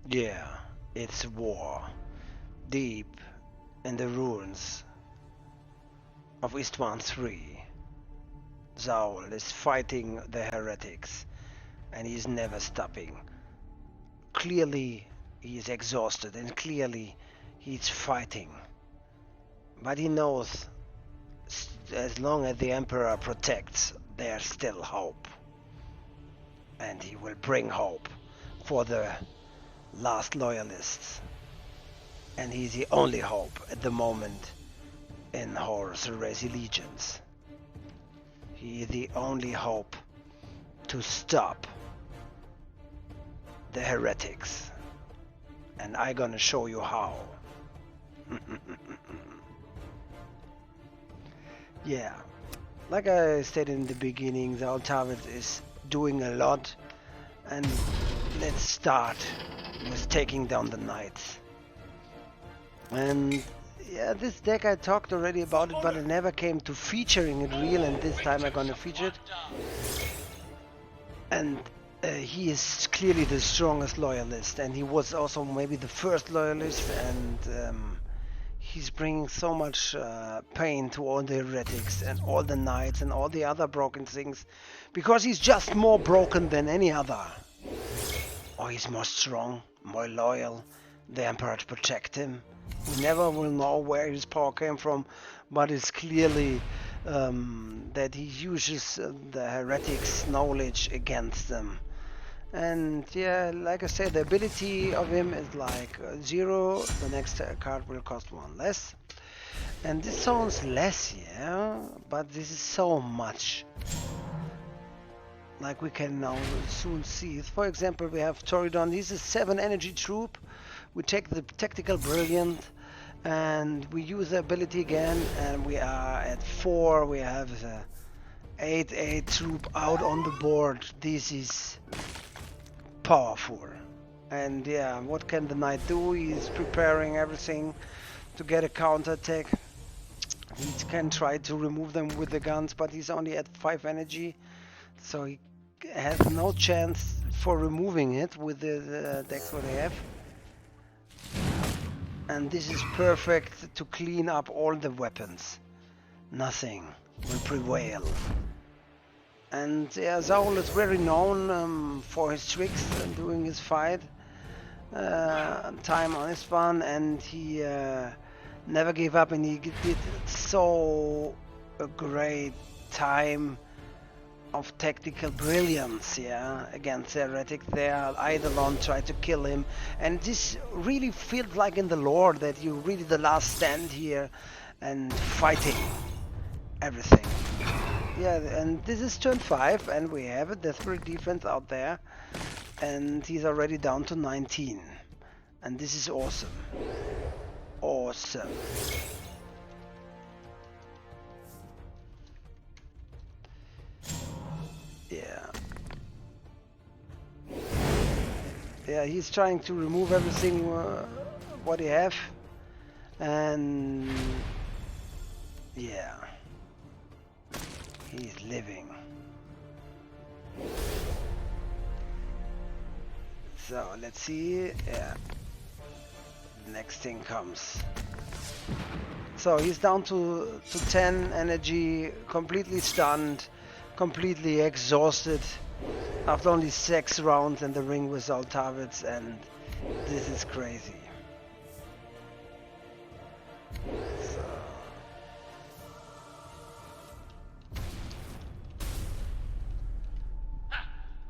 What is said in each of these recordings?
Yeah, it's war. Deep in the ruins of Istvan III. Saul is fighting the heretics, and he's never stopping. Clearly, he is exhausted, and clearly, he's fighting. But he knows, as long as the Emperor protects, there's still hope. And he will bring hope for the last Loyalists. And he's the only hope at the moment in Horus Heresy Legions. He is the only hope to stop the heretics. And I'm gonna show you how. Yeah, like I stated in the beginning, the Tarvitz is doing a lot, and let's start with taking down the knights. And yeah, this deck I talked already about it, but I never came to featuring it real, and this time I'm gonna feature it. And he is clearly the strongest Loyalist, and he was also maybe the first Loyalist, and he's bringing so much pain to all the heretics and all the knights and all the other broken things, because he's just more broken than any other. Or he's more strong, more loyal. The Emperor to protect him. We never will know where his power came from, but it's clearly that he uses the heretics' knowledge against them. And yeah, like I said, the ability of him is like 0, the next card will cost 1 less. And this sounds less, yeah, but this is so much. Like we can now soon see. For example, we have Toridon, he's a 7 energy troop. We take the Tactical Brilliant, and we use the ability again, and we are at 4, we have the 8 troop out on the board. This is powerful. And yeah, what can the knight do? He's preparing everything to get a counterattack. He can try to remove them with the guns, but he's only at 5 energy, so he has no chance for removing it with the decks what they have. And this is perfect to clean up all the weapons. Nothing will prevail. And yeah, Saul is very known for his tricks during his fight time on Istvan, and he never gave up, and he did so a great time of tactical brilliance, yeah, against the heretic there. Eidolon tried to kill him, and this really feels like in the lore that you really the last stand here and fighting everything. Yeah, and this is turn 5, and we have a desperate defense out there, and he's already down to 19, and this is awesome. Awesome. Yeah. Yeah, he's trying to remove everything what he have, and yeah, he's living. So let's see. Yeah, the next thing comes. So he's down to 10 energy, completely stunned, completely exhausted after only 6 rounds in the ring with Tarvitz, and this is crazy. So.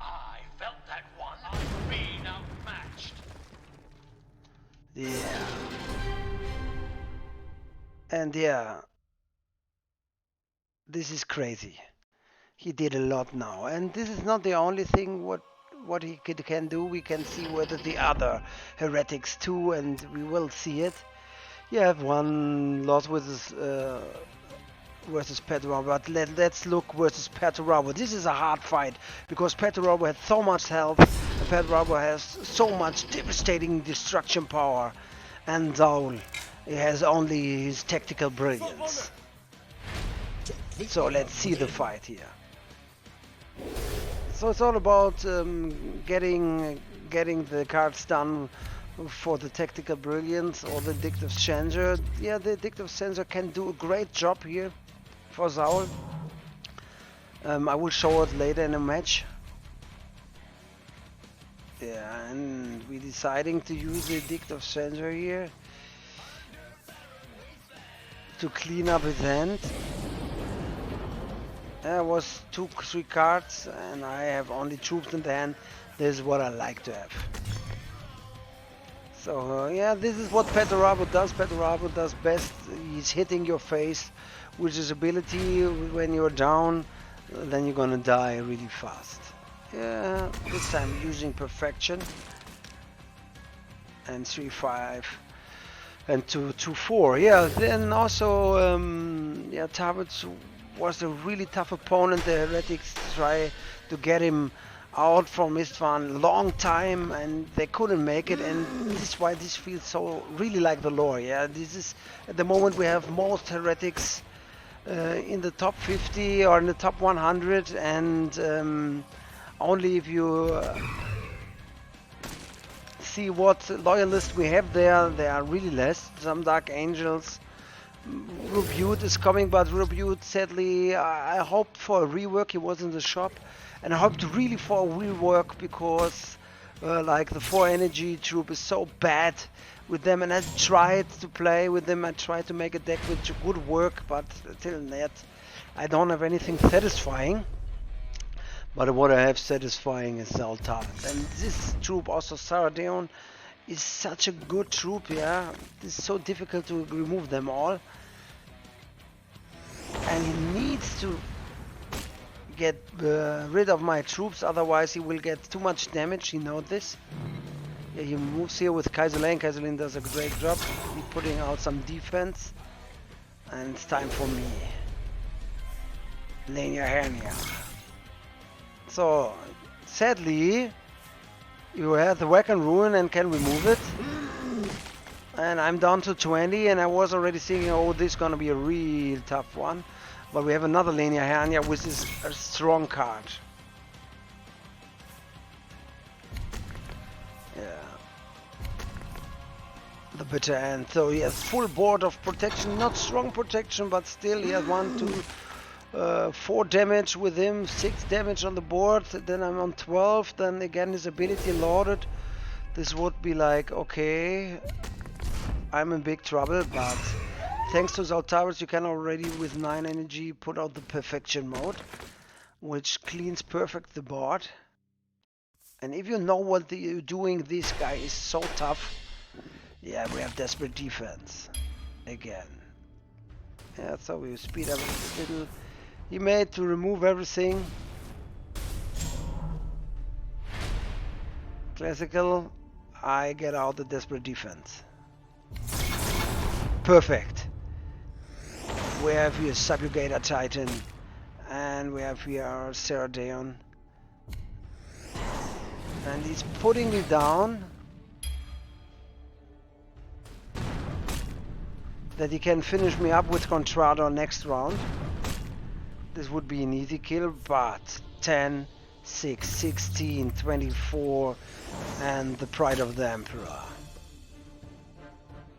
I felt that one. I've been outmatched. Yeah. And yeah, this is crazy. He did a lot now, and this is not the only thing what he can do. We can see whether the other heretics too, and we will see it. You have one loss with his, versus Petrarabo, but let's look versus Petrarabo. This is a hard fight because Petrarabo had so much health, and Petrarabo has so much devastating destruction power, and Saul has only his tactical brilliance. So let's see the fight here. So it's all about getting getting the cards done for the Tactical Brilliance or the Addictive Changer. Yeah, the Addictive Changer can do a great job here for Saul. I will show it later in a match. Yeah, and we're deciding to use the Addictive Changer here to clean up his hand. There was 2-3 cards and I have only troops in the hand. This is what I like to have. So yeah, this is what Petorabo does. Petorabo does best. He's hitting your face with his ability. When you're down, then you're gonna die really fast. Yeah, this time using Perfection. And 3-5 and 2-4. Yeah, then also yeah, Tarvitz was a really tough opponent. The Heretics try to get him out from Istvan long time and they couldn't make it, and this is why this feels so really like the lore. Yeah, this is at the moment we have most Heretics in the top 50 or in the top 100, and only if you see what Loyalists we have there, they are really less. Some Dark Angels. Rebute is coming, but Rebute sadly I hoped for a rework. He was in the shop and I hoped really for a rework because like the 4 energy troop is so bad with them, and I tried to play with them. I tried to make a deck which would work, but till that I don't have anything satisfying. But what I have satisfying is Tarvitz, and this troop also Saradeon is such a good troop. Yeah, it's so difficult to remove them all, and he needs to get rid of my troops, otherwise he will get too much damage. He knows this. Yeah, he moves here with Kaiserlane. Kaiserlane does a great job. He's putting out some defense, and it's time for me. Linear Hernia. So sadly you have the Whack and Ruin and can remove it. And I'm down to 20, and I was already thinking, oh, this is gonna be a real tough one. But we have another Linear Hernia, which is a strong card. Yeah. The Bitter End. So he has full board of protection, not strong protection, but still he has 1, 2, 4 damage with him, 6 damage on the board. Then I'm on 12. Then again his ability loaded. This would be like, okay, I'm in big trouble, but thanks to Tarvitz you can already with 9 energy put out the Perfection mode, which cleans perfect the board. And if you know what you're doing, this guy is so tough. Yeah, we have Desperate Defense again. Yeah, so we speed up a little. He made to remove everything. Classical. I get out the Desperate Defense. Perfect. We have here Subjugator Titan, and we have here our Saradeon, and he's putting me down that he can finish me up with Contrado next round. This would be an easy kill, but 10, 6, 16, 24, and the Pride of the Emperor.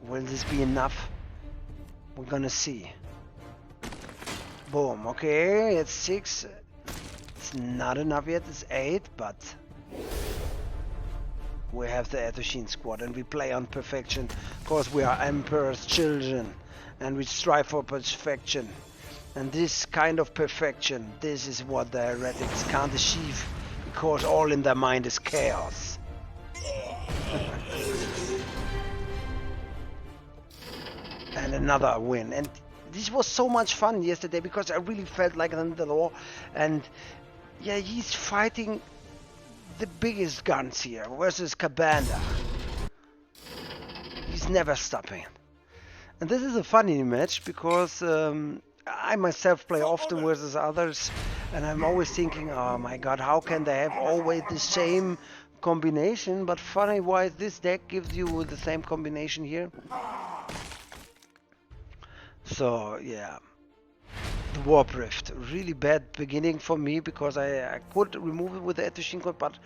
Will this be enough? We're gonna see. Boom. Okay, it's 6. It's not enough yet. It's 8, but we have the Ethoshin squad, and we play on perfection because we are Emperor's children, and we strive for perfection. And this kind of perfection, this is what the Heretics can't achieve, because all in their mind is chaos. And another win. And this was so much fun yesterday because I really felt like in the law. And yeah, he's fighting the biggest guns here versus Kabanda. He's never stopping. And this is a funny match because I myself play often versus others, and I'm always thinking, oh my god, how can they have always the same combination? But funny wise, this deck gives you the same combination here. So yeah, the Warp Rift. Really bad beginning for me because I could remove it with the Etoshin code, but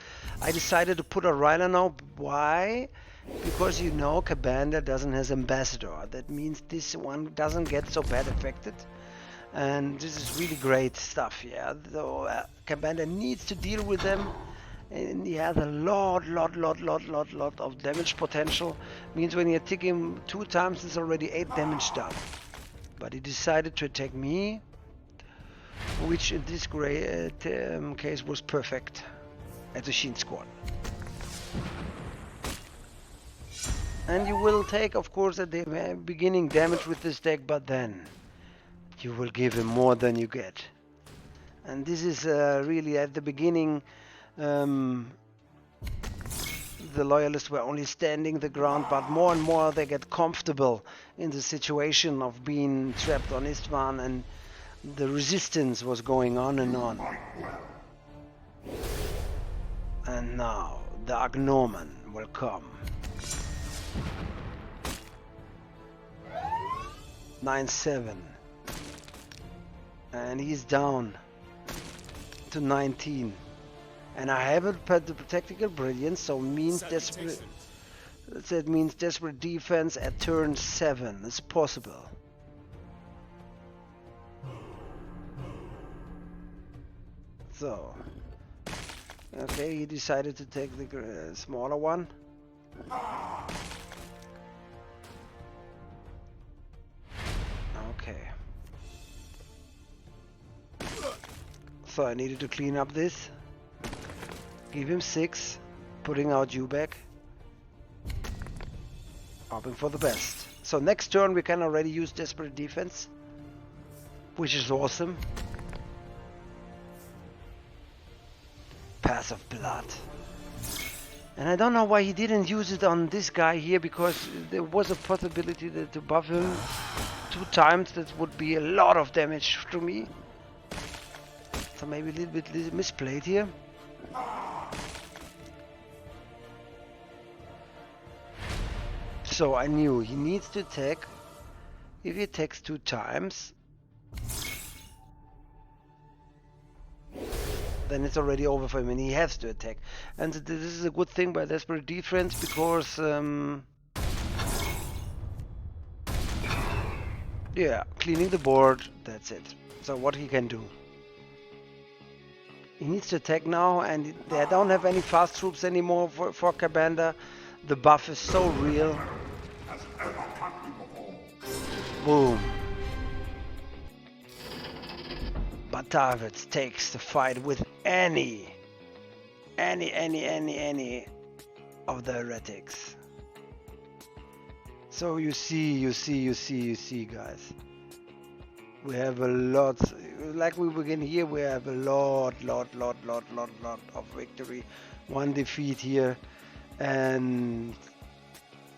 I decided to put a Ryler now. Why? Because you know Kabanda doesn't have Ambassador. That means this one doesn't get so bad affected. And this is really great stuff, yeah. Though Kabanda needs to deal with them. And he has a lot of damage potential. Means when you attack him 2 times, it's already 8 damage done. But he decided to attack me, which in this case was perfect at the Shin squad. And you will take, of course, at the beginning damage with this deck, but then you will give him more than you get. And this is really at the beginning. The Loyalists were only standing the ground, but more and more they get comfortable in the situation of being trapped on Istvan, and the resistance was going on and on. And now the Agnomen will come. 9-7, and he's down to 19. And I haven't put the Tactical Brilliance, so means desperate. That means desperate defense at turn 7. It's possible. So, okay, he decided to take the smaller one. Okay. So I needed to clean up this. Give him 6, putting out you back. Hoping for the best. So next turn we can already use Desperate Defense, which is awesome. Path of Blood. And I don't know why he didn't use it on this guy here, because there was a possibility to buff him 2 times. That would be a lot of damage to me. So maybe a little bit misplayed here. So I knew he needs to attack. If he attacks 2 times, then it's already over for him and he has to attack. And this is a good thing by Desperate Defense, because yeah, cleaning the board, that's it. So what he can do. He needs to attack now, and they don't have any fast troops anymore for Kabanda. The buff is so real. Boom. But Tarvitz takes the fight with any of the Heretics. So you see, guys. We have a lot, like we begin here, we have a lot of victory. 1 defeat here, and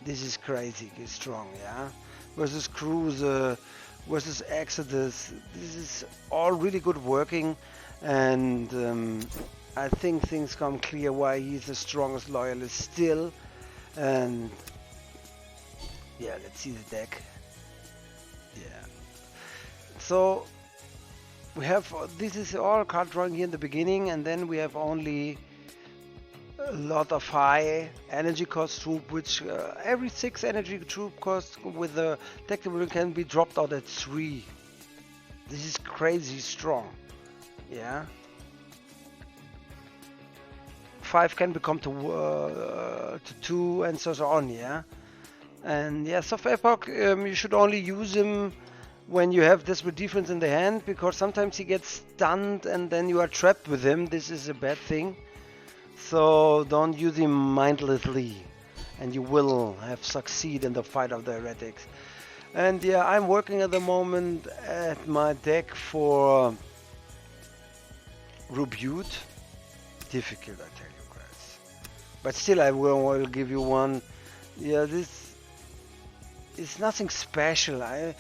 this is crazy strong, yeah? Versus Cruiser, versus Exodus, this is all really good working, and I think things come clear why he's the strongest Loyalist still. And yeah, let's see the deck. Yeah. So we have, this is all card drawing here in the beginning, and then we have only a lot of high energy cost troop, which every 6 energy troop cost with the tactical can be dropped out at 3. This is crazy strong, yeah. 5 can become to 2 and so on, yeah. And yeah, Soft Epoch, you should only use him when you have Desperate Defense in the hand, because sometimes he gets stunned and then you are trapped with him. This is a bad thing. So don't use him mindlessly, and you will have succeed in the fight of the Heretics. And yeah, I'm working at the moment at my deck for Rebuke. Difficult, I tell you guys. But still, I will give you one. Yeah, this is nothing special. I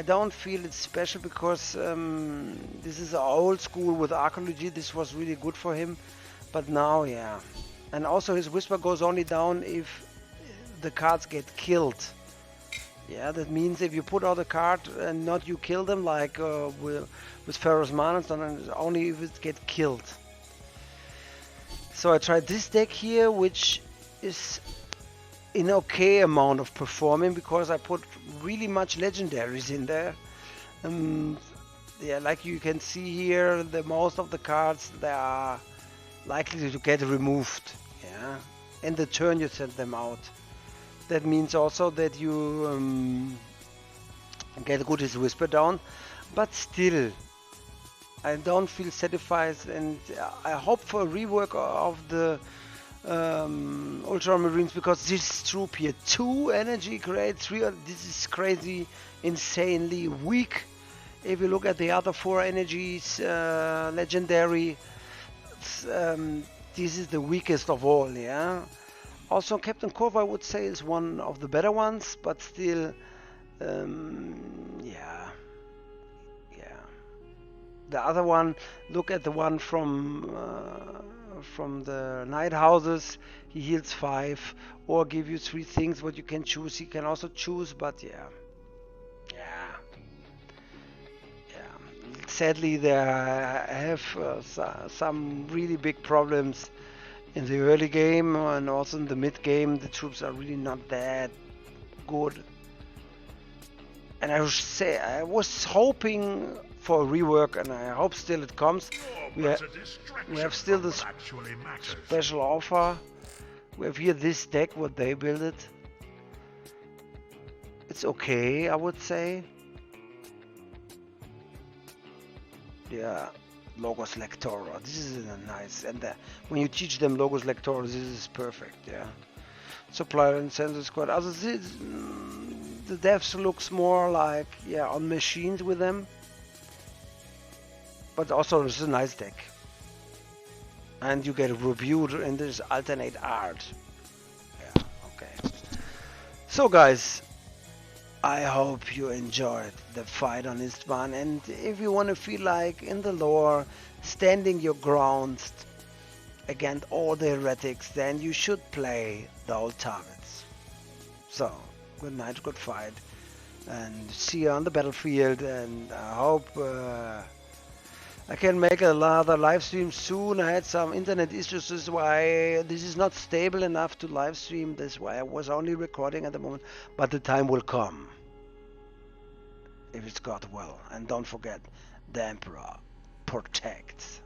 don't feel it's special because this is old school with archaeology. This was really good for him. But now, yeah. And also his Whisper goes only down if the cards get killed. Yeah, that means if you put out a card and not you kill them, like with Pharaoh's Mana, then only if it get killed. So I tried this deck here, which is an okay amount of performing because I put really much legendaries in there. Yeah, like you can see here, the most of the cards they are likely to get removed. Yeah, and the turn you send them out. That means also that you get good his whisper down, but still, I don't feel satisfied, and I hope for a rework of the Ultramarines because this troop here, 2 energy grade, 3. This is crazy, insanely weak. If you look at the other 4 energies, legendary, this is the weakest of all. Yeah. Also, Captain Corv, I would say, is one of the better ones, but still, yeah. The other one, look at the one from the Night Houses. He heals 5, or give you 3 things what you can choose. He can also choose, but yeah. Sadly, there I have some really big problems in the early game and also in the mid game. The troops are really not that good, and I was hoping for a rework, and I hope still it comes. We have still this special offer. We have here this deck, what they built it. It's okay, I would say. Yeah, Logos Lectora. This is nice, and when you teach them Logos Lectora, this is perfect. Yeah, Supplier and Sensor Squad. Also, the devs looks more like on machines with them, but also it's a nice deck, and you get reviewed in this alternate art. Yeah, okay. So guys, I hope you enjoyed the fight on Istvan, and if you want to feel like in the lore, standing your ground against all the heretics, then you should play the old Tarvitz. So, good night, good fight, and see you on the battlefield, and I hope I can make another live stream soon. I had some internet issues, this is why this is not stable enough to live stream. That's why I was only recording at the moment, but the time will come if it's got well. And don't forget, the Emperor protects.